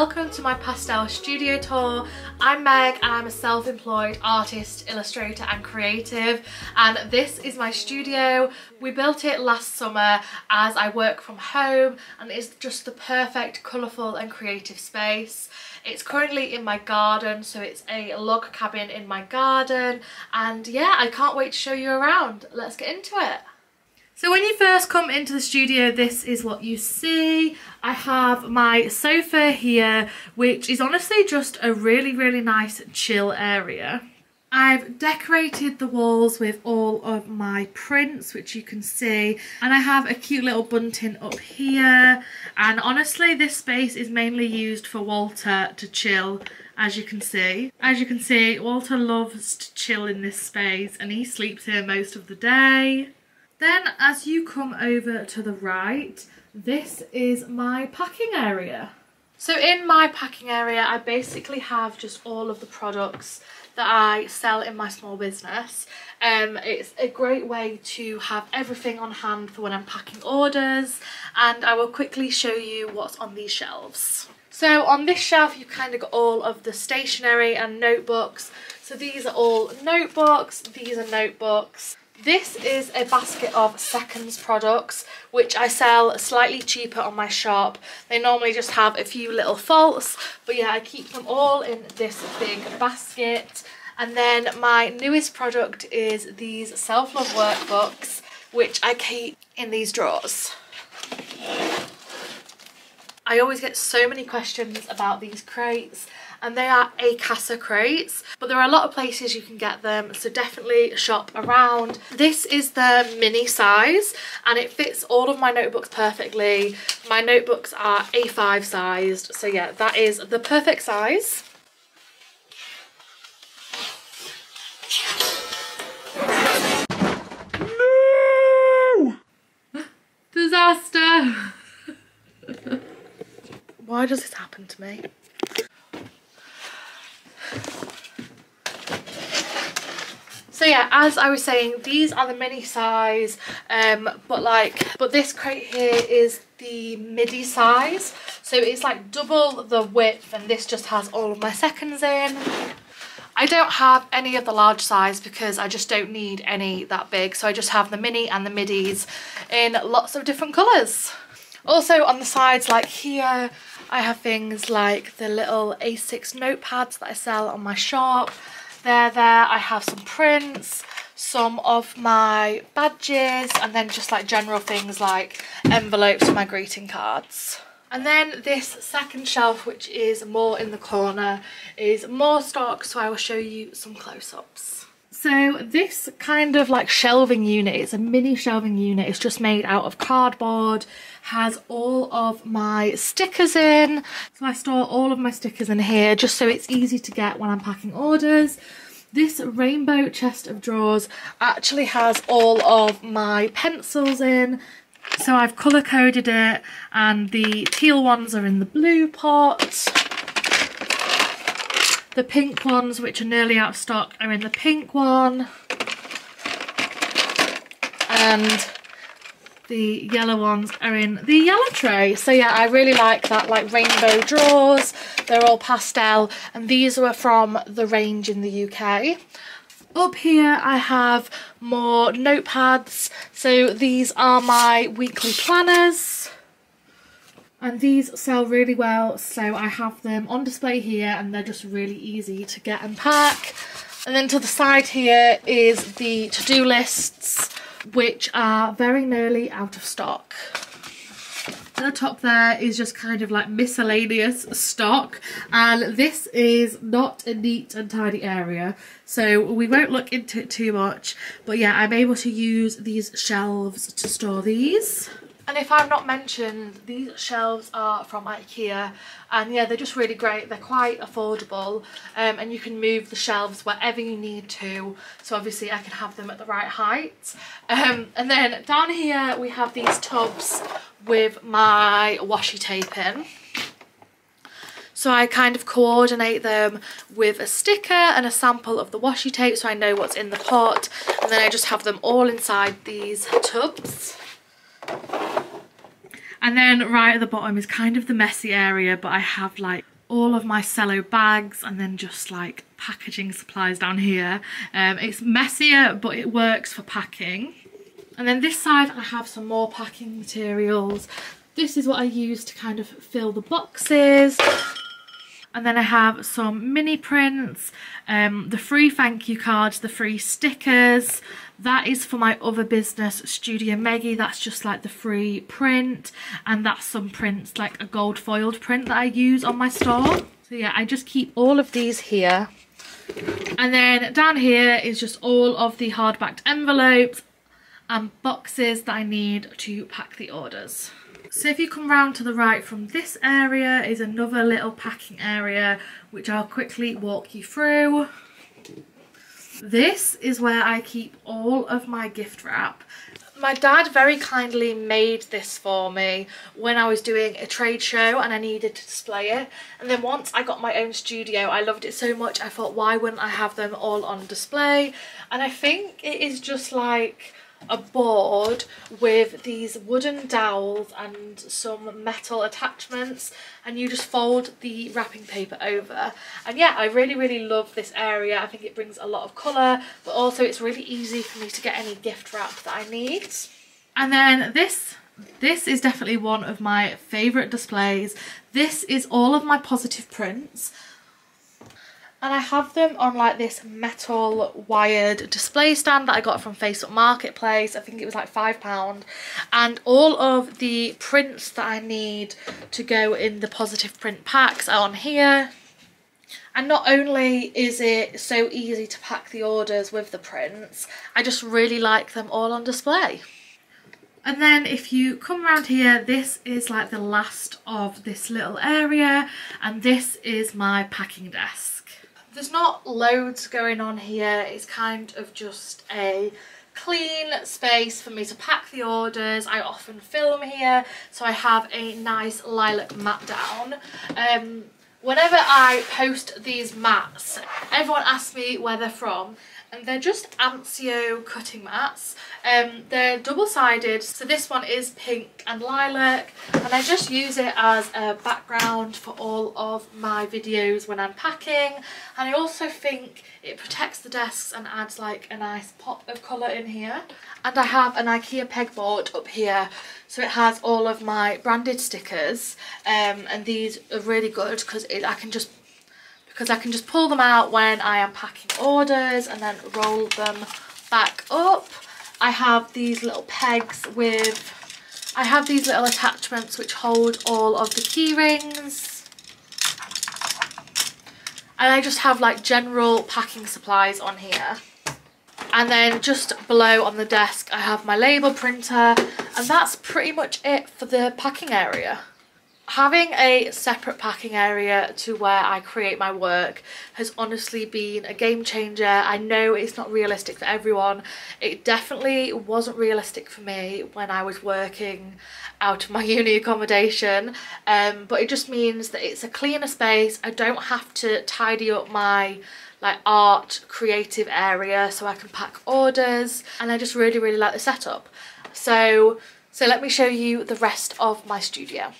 welcome to my Pastel studio tour. I'm Meg and I'm a self-employed artist, illustrator and creative, and this is my studio. We built it last summer as I work from home and it's just the perfect colourful and creative space. It's currently in my garden, so it's a log cabin in my garden, and yeah, I can't wait to show you around. Let's get into it. So when you first come into the studio, this is what you see. I have my sofa here, which is honestly just a really nice chill area. I've decorated the walls with all of my prints, which you can see, and I have a cute little bunting up here. And honestly, this space is mainly used for Walter to chill, as you can see. As you can see, Walter loves to chill in this space and he sleeps here most of the day. Then as you come over to the right, this is my packing area. So in my packing area, I basically have just all of the products that I sell in my small business. It's a great way to have everything on hand for when I'm packing orders, and I will quickly show you what's on these shelves. So on this shelf, you've kind of got all of the stationery and notebooks. So these are all notebooks, these are notebooks. This is a basket of seconds products, which I sell slightly cheaper on my shop. They normally just have a few little faults, but yeah, I keep them all in this big basket. And then my newest product is these self-love workbooks, which I keep in these drawers. I always get so many questions about these crates, and they are Casa crates, but there are a lot of places you can get them, so definitely shop around. This is the mini size and it fits all of my notebooks perfectly. My notebooks are A5 sized, so yeah, that is the perfect size. No! Disaster! Why does this happen to me? So yeah, as I was saying, these are the mini size, but this crate here is the midi size, so it's like double the width, and this just has all of my seconds in. I don't have any of the large size because I just don't need any that big, so I just have the mini and the midis in lots of different colours. Also on the sides, like here, I have things like the little A6 notepads that I sell on my shop. There, I have some prints, some of my badges, and then just like general things like envelopes for my greeting cards. And then this second shelf, which is more in the corner, is more stock, so I will show you some close-ups. So this kind of like shelving unit, it's a mini shelving unit, it's just made out of cardboard, has all of my stickers in. So I store all of my stickers in here just so it's easy to get when I'm packing orders. This rainbow chest of drawers actually has all of my pencils in. So I've colour coded it, and the teal ones are in the blue pot. The pink ones, which are nearly out of stock, are in the pink one. And the yellow ones are in the yellow tray. So yeah, I really like that, like rainbow drawers. They're all pastel, and these were from the range in the UK. Up here I have more notepads. So these are my weekly planners. And these sell really well, so I have them on display here, and they're just really easy to get and pack. And then to the side here is the to-do lists, which are very nearly out of stock. At the top there is just kind of like miscellaneous stock, and this is not a neat and tidy area, so we won't look into it too much. But yeah, I'm able to use these shelves to store these. And if I've not mentioned, these shelves are from IKEA, and yeah, they're just really great. They're quite affordable, and you can move the shelves wherever you need to, so obviously I can have them at the right height. And then down here we have these tubs with my washi tape in. So I kind of coordinate them with a sticker and a sample of the washi tape so I know what's in the pot, and then I just have them all inside these tubs. And then right at the bottom is kind of the messy area, but I have like all of my cello bags and then just like packaging supplies down here. It's messier, but it works for packing. And then this side I have some more packing materials. This is what I use to kind of fill the boxes. And then I have some mini prints, the free thank you cards, the free stickers. That is for my other business, Studio Meggie. That's just like the free print. And that's some prints, like a gold foiled print that I use on my store. So yeah, I just keep all of these here. And then down here is just all of the hardbacked envelopes and boxes that I need to pack the orders. So if you come round to the right from this area is another little packing area, which I'll quickly walk you through. This is where I keep all of my gift wrap. My dad very kindly made this for me when I was doing a trade show and I needed to display it. And then once I got my own studio, I loved it so much, I thought, why wouldn't I have them all on display? And I think it is just like a board with these wooden dowels and some metal attachments, and you just fold the wrapping paper over. And yeah, I really love this area. I think it brings a lot of colour, but also it's really easy for me to get any gift wrap that I need. And then this is definitely one of my favourite displays. This is all of my positive prints. And I have them on like this metal wired display stand that I got from Facebook Marketplace. I think it was like £5. And all of the prints that I need to go in the positive print packs are on here. And not only is it so easy to pack the orders with the prints, I just really like them all on display. And then if you come around here, this is like the last of this little area, and this is my packing desk. There's not loads going on here. It's kind of just a clean space for me to pack the orders. I often film here, so I have a nice lilac mat down. Whenever I post these mats, everyone asks me where they're from, and they're just Ancio cutting mats. They're double-sided, so this one is pink and lilac, and I just use it as a background for all of my videos when I'm packing. And I also think it protects the desks and adds like a nice pop of colour in here. And I have an IKEA pegboard up here, so it has all of my branded stickers, and these are really good because I can just pull them out when I am packing orders and then roll them back up. I have these little pegs I have these little attachments which hold all of the key rings. And I just have like general packing supplies on here. And then just below on the desk I have my label printer, and that's pretty much it for the packing area. Having a separate packing area to where I create my work has honestly been a game changer. I know it's not realistic for everyone. It definitely wasn't realistic for me when I was working out of my uni accommodation, but it just means that it's a cleaner space. I don't have to tidy up my like art creative area so I can pack orders, and I just really like the setup. So let me show you the rest of my studio.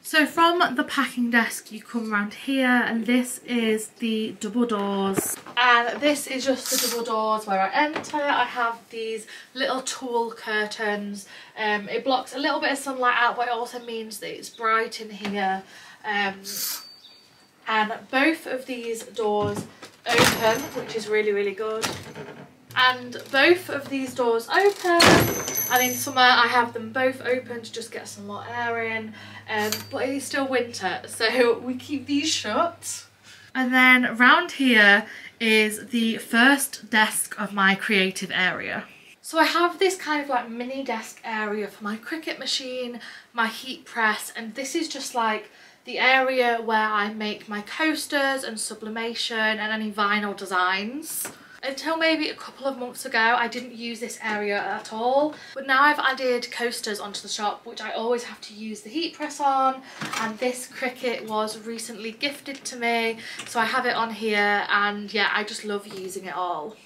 So from the packing desk you come around here, and this is the double doors, and this is just the double doors where I enter. I have these little tulle curtains. It blocks a little bit of sunlight out, but it also means that it's bright in here. And both of these doors open, which is really good. And both of these doors open, and in summer I have them both open to just get some more air in, but it is still winter, so we keep these shut. And then round here is the first desk of my creative area. So I have this kind of like mini desk area for my Cricut machine, my heat press, and this is just like the area where I make my coasters and sublimation and any vinyl designs. Until maybe a couple of months ago I didn't use this area at all, but now I've added coasters onto the shop, which I always have to use the heat press on, and this Cricut was recently gifted to me, so I have it on here, and yeah, I just love using it all.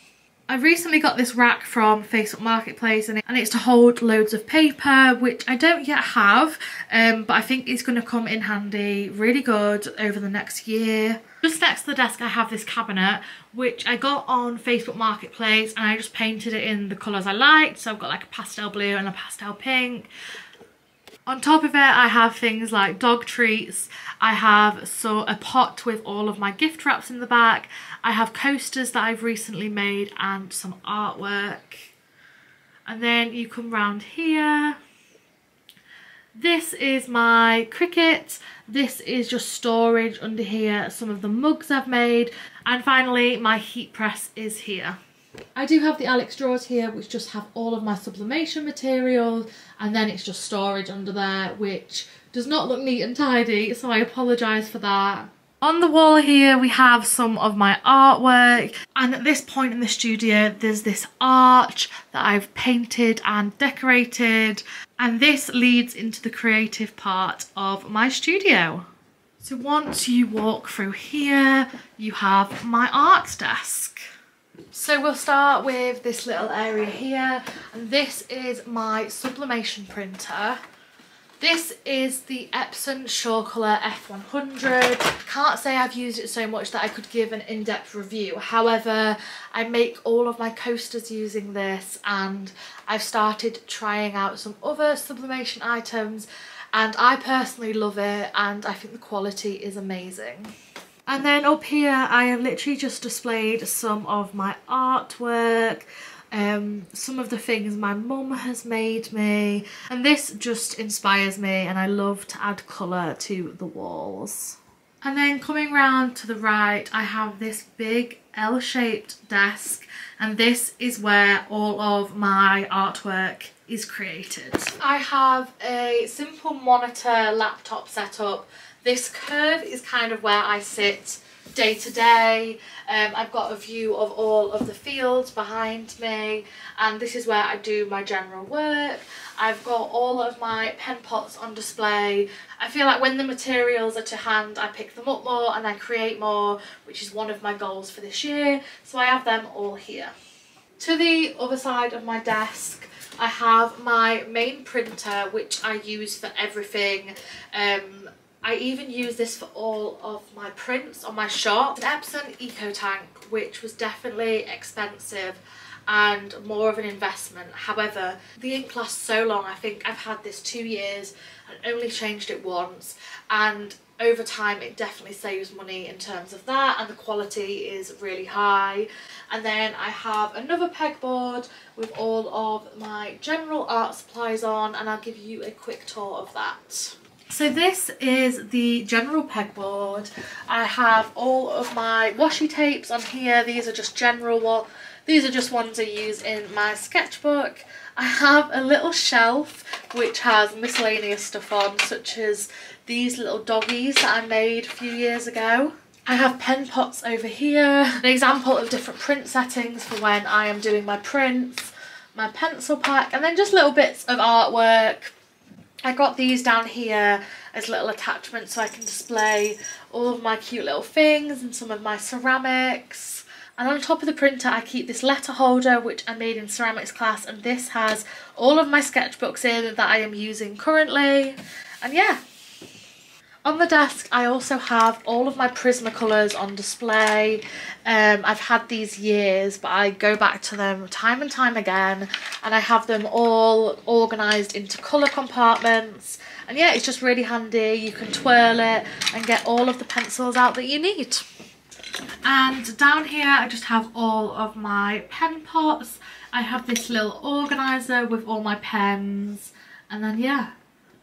I recently got this rack from Facebook Marketplace and it's to hold loads of paper, which I don't yet have, but I think it's going to come in handy really good over the next year. Just next to the desk I have this cabinet, which I got on Facebook Marketplace, and I just painted it in the colours I liked. So I've got like a pastel blue and a pastel pink. On top of it I have things like dog treats, I have a pot with all of my gift wraps in the back, I have coasters that I've recently made and some artwork. And then you come round here. This is my Cricut, this is just storage under here, some of the mugs I've made, and finally my heat press is here. I do have the Alex drawers here which just have all of my sublimation materials, and then it's just storage under there which does not look neat and tidy, so I apologise for that. On the wall here we have some of my artwork, and at this point in the studio there's this arch that I've painted and decorated, and this leads into the creative part of my studio. So once you walk through here you have my art desk. So we'll start with this little area here, and this is my sublimation printer. This is the Epson Surecolor F100. Can't say I've used it so much that I could give an in-depth review. However, I make all of my coasters using this, and I've started trying out some other sublimation items, and I personally love it, and I think the quality is amazing. And then up here I have literally just displayed some of my artwork, some of the things my mum has made me, and this just inspires me and I love to add colour to the walls. And then coming round to the right I have this big L-shaped desk, and this is where all of my artwork is created. I have a simple monitor laptop setup. This curve is kind of where I sit day to day. I've got a view of all of the fields behind me, and this is where I do my general work. I've got all of my pen pots on display. I feel like when the materials are to hand I pick them up more and I create more, which is one of my goals for this year, so I have them all here. To the other side of my desk I have my main printer, which I use for everything. I even use this for all of my prints on my shop. It's an Epson Eco Tank, which was definitely expensive and more of an investment. However, the ink lasts so long. I think I've had this 2 years and only changed it once, and over time it definitely saves money in terms of that, and the quality is really high. And then I have another pegboard with all of my general art supplies on, and I'll give you a quick tour of that. So this is the general pegboard. I have all of my washi tapes on here. These are just these are just ones I use in my sketchbook. I have a little shelf which has miscellaneous stuff on, such as these little doggies that I made a few years ago. I have pen pots over here, an example of different print settings for when I am doing my prints, my pencil pack, and then just little bits of artwork. I got these down here as little attachments so I can display all of my cute little things and some of my ceramics. And on top of the printer I keep this letter holder which I made in ceramics class, and this has all of my sketchbooks in that I am using currently. And yeah. On the desk I also have all of my Prismacolors on display. I've had these years, but I go back to them time and time again, and I have them all organised into colour compartments, and yeah, it's just really handy. You can twirl it and get all of the pencils out that you need. And down here I just have all of my pen pots. I have this little organiser with all my pens, and then yeah,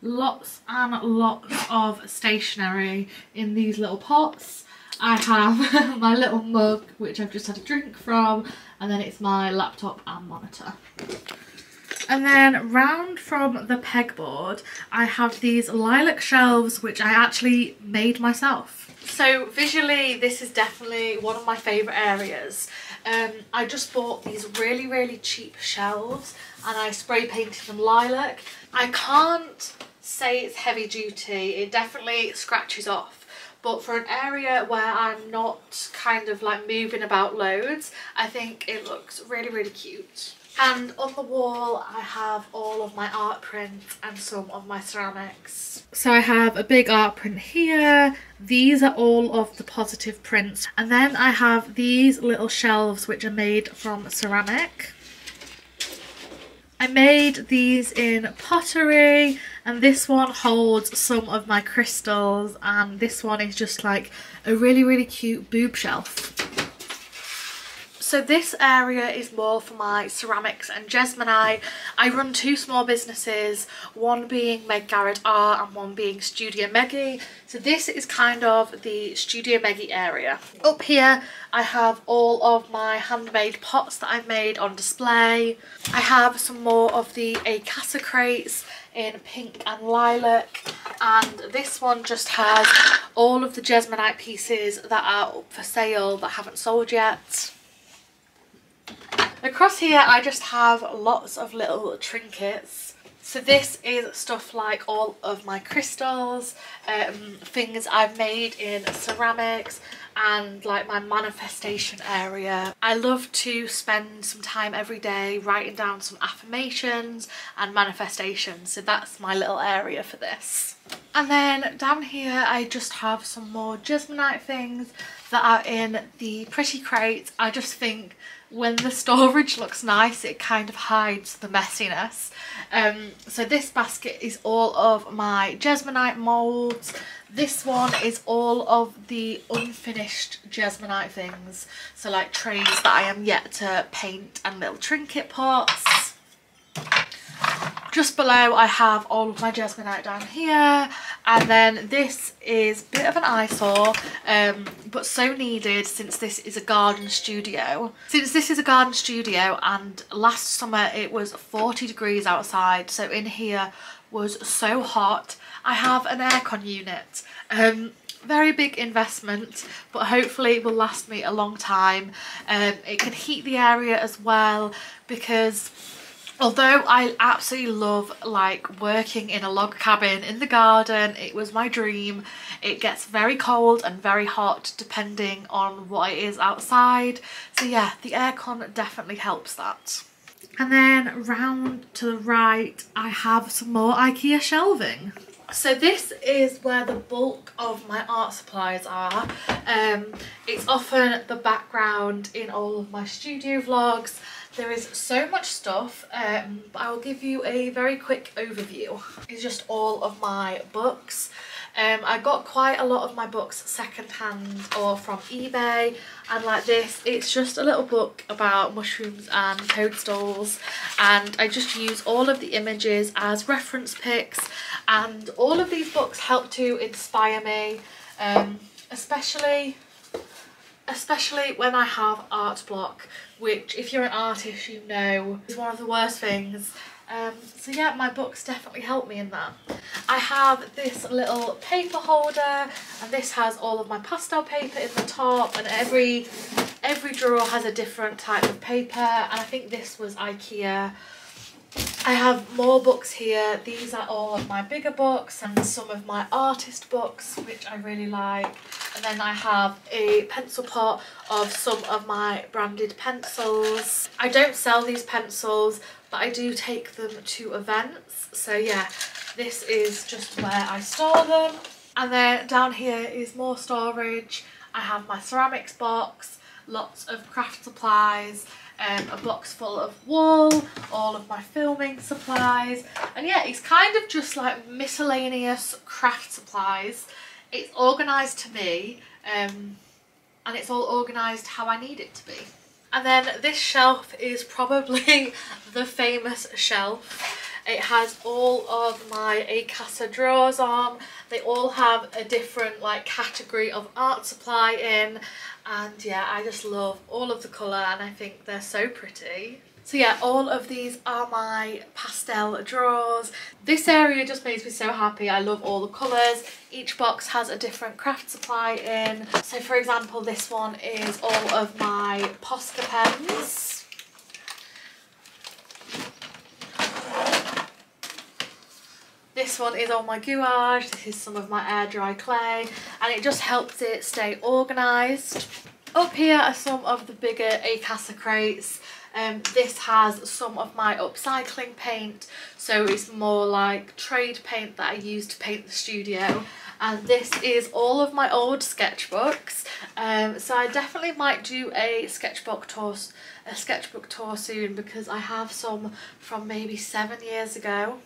lots and lots of stationery in these little pots. I have my little mug which I've just had a drink from, and then it's my laptop and monitor. And then round from the pegboard I have these lilac shelves which I actually made myself. So visually this is definitely one of my favourite areas. I just bought these really cheap shelves and I spray painted them lilac. I can't say it's heavy duty, it definitely scratches off, but for an area where I'm not kind of like moving about loads, I think it looks really, really cute. And on the wall I have all of my art prints and some of my ceramics. So I have a big art print here. These are all of the positive prints. And then I have these little shelves which are made from ceramic. I made these in pottery, and this one holds some of my crystals, and this one is just like a really, really cute boob shelf. So this area is more for my ceramics and jesmonite. I run two small businesses, one being Meg Garrett Art and one being Studio Meggie. So this is kind of the Studio Meggie area. Up here I have all of my handmade pots that I've made on display. I have some more of the Acasa crates in pink and lilac, and this one just has all of the jesmonite pieces that are up for sale that haven't sold yet. Across here I just have lots of little trinkets. So this is stuff like all of my crystals, things I've made in ceramics, and like my manifestation area. I love to spend some time every day writing down some affirmations and manifestations, so that's my little area for this. And then down here I just have some more jesmonite things that are in the pretty crate. I just think when the storage looks nice, it kind of hides the messiness. So this basket is all of my jesmonite moulds. This one is all of the unfinished jesmonite things, so like trays that I am yet to paint and little trinket pots. Just below I have all of my jesmonite down here, and then this is a bit of an eyesore, but so needed since this is a garden studio. And last summer it was 40 degrees outside, so in here was so hot. I have an aircon unit. Very big investment, but hopefully it will last me a long time. It can heat the area as well, because although I absolutely love like working in a log cabin in the garden, it was my dream, it gets very cold and very hot depending on what it is outside. So yeah, the aircon definitely helps that. And then round to the right I have some more IKEA shelving. So this is where the bulk of my art supplies are. It's often the background in all of my studio vlogs. There is so much stuff, but I will give you a very quick overview. It's just all of my books. I got quite a lot of my books secondhand or from eBay, and like this, it's just a little book about mushrooms and toadstools, and I just use all of the images as reference pics, and all of these books help to inspire me, especially when I have art block, which if you're an artist you know is one of the worst things. So yeah, my books definitely help me in that. I have this little paper holder, and this has all of my pastel paper in the top, and every drawer has a different type of paper, and I think this was IKEA. I have more books here. These are all of my bigger books and some of my artist books, which I really like. And then I have a pencil pot of some of my branded pencils. I don't sell these pencils, but I do take them to events. So yeah, this is just where I store them. And then down here is more storage. I have my ceramics box, lots of craft supplies, a box full of wool, all of my filming supplies, and yeah, it's kind of just like miscellaneous craft supplies. It's organised to me, and it's all organised how I need it to be. And then this shelf is probably the famous shelf. It has all of my Acasa drawers on. They all have a different like category of art supply in, and yeah, I just love all of the colour, and I think they're so pretty. So yeah, all of these are my pastel drawers. This area just makes me so happy. I love all the colours. Each box has a different craft supply in. So for example, this one is all of my Posca pens. This this one is all my gouache. This is some of my air dry clay, and it just helps it stay organised. Up here are some of the bigger Acasa crates. This has some of my upcycling paint, so it's more like trade paint that I use to paint the studio. And this is all of my old sketchbooks. So I definitely might do a sketchbook tour soon, because I have some from maybe 7 years ago.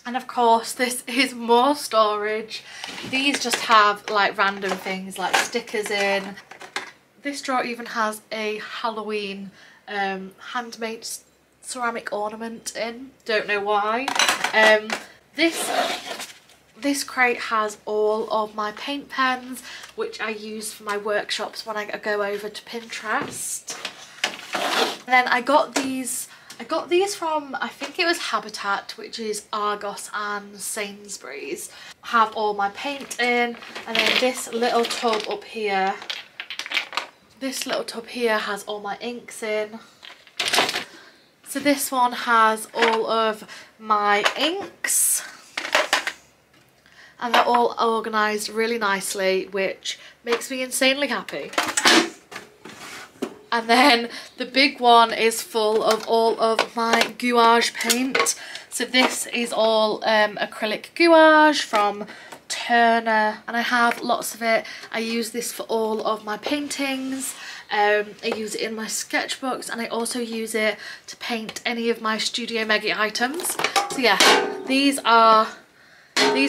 And of course this is more storage. These just have like random things like stickers in. This drawer even has a Halloween handmade ceramic ornament in. Don't know why. This crate has all of my paint pens, which I use for my workshops when I go over to Pinterest. And then I got these from, I think it was Habitat, which is Argos and Sainsbury's. Have all my paint in, and then this little tub up here. This little tub here has all my inks in. So this one has all of my inks, and they're all organised really nicely, which makes me insanely happy. And then the big one is full of all of my gouache paint. So this is all acrylic gouache from Turner, and I have lots of it. I use this for all of my paintings. I use it in my sketchbooks, and I also use it to paint any of my Studio Meggy items. So yeah, these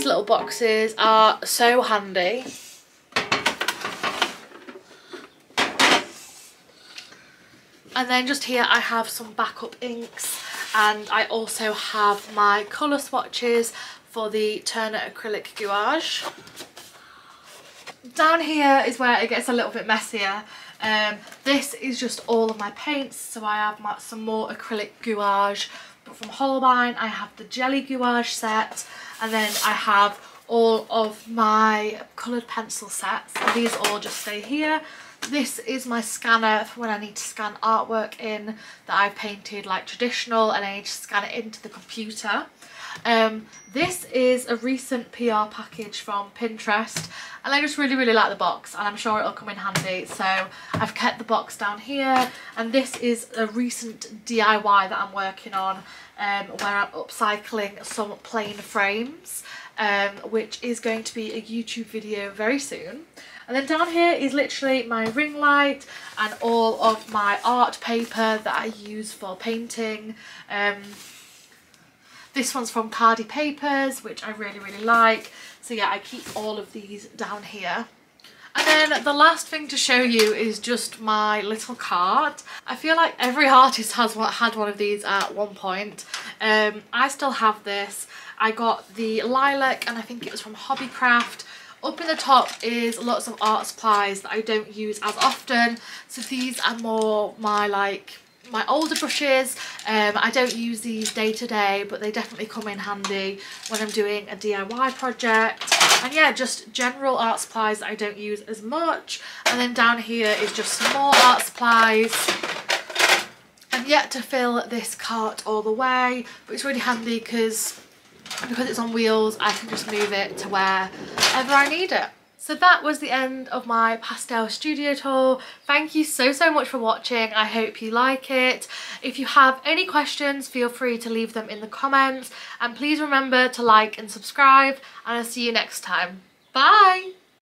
little boxes are so handy. And then just here I have some backup inks, and I also have my colour swatches for the Turner acrylic gouache. Down here is where it gets a little bit messier. This is just all of my paints. So I have some more acrylic gouache, but from Holbein I have the jelly gouache set, and then I have all of my coloured pencil sets. And these all just stay here. This is my scanner for when I need to scan artwork in that I've painted like traditional, and I need to scan it into the computer. This is a recent PR package from Pinterest, and I just really like the box, and I'm sure it'll come in handy. So I've kept the box down here, and this is a recent DIY that I'm working on, where I'm upcycling some plain frames, which is going to be a YouTube video very soon. And then down here is literally my ring light and all of my art paper that I use for painting. This one's from Cardi Papers, which I really like. So yeah, I keep all of these down here. And then the last thing to show you is just my little cart. I feel like every artist has had one of these at one point. I still have this. I got the lilac, and I think it was from Hobbycraft. Up in the top is lots of art supplies that I don't use as often. So these are more my older brushes. I don't use these day to day, but they definitely come in handy when I'm doing a DIY project. And yeah, just general art supplies that I don't use as much. And then down here is just some more art supplies. I'm yet to fill this cart all the way, but it's really handy because it's on wheels. I can just move it to wherever I need it. So that was the end of my pastel studio tour. Thank you so much for watching. I hope you like it. If you have any questions, feel free to leave them in the comments, and please remember to like and subscribe, and I'll see you next time. Bye!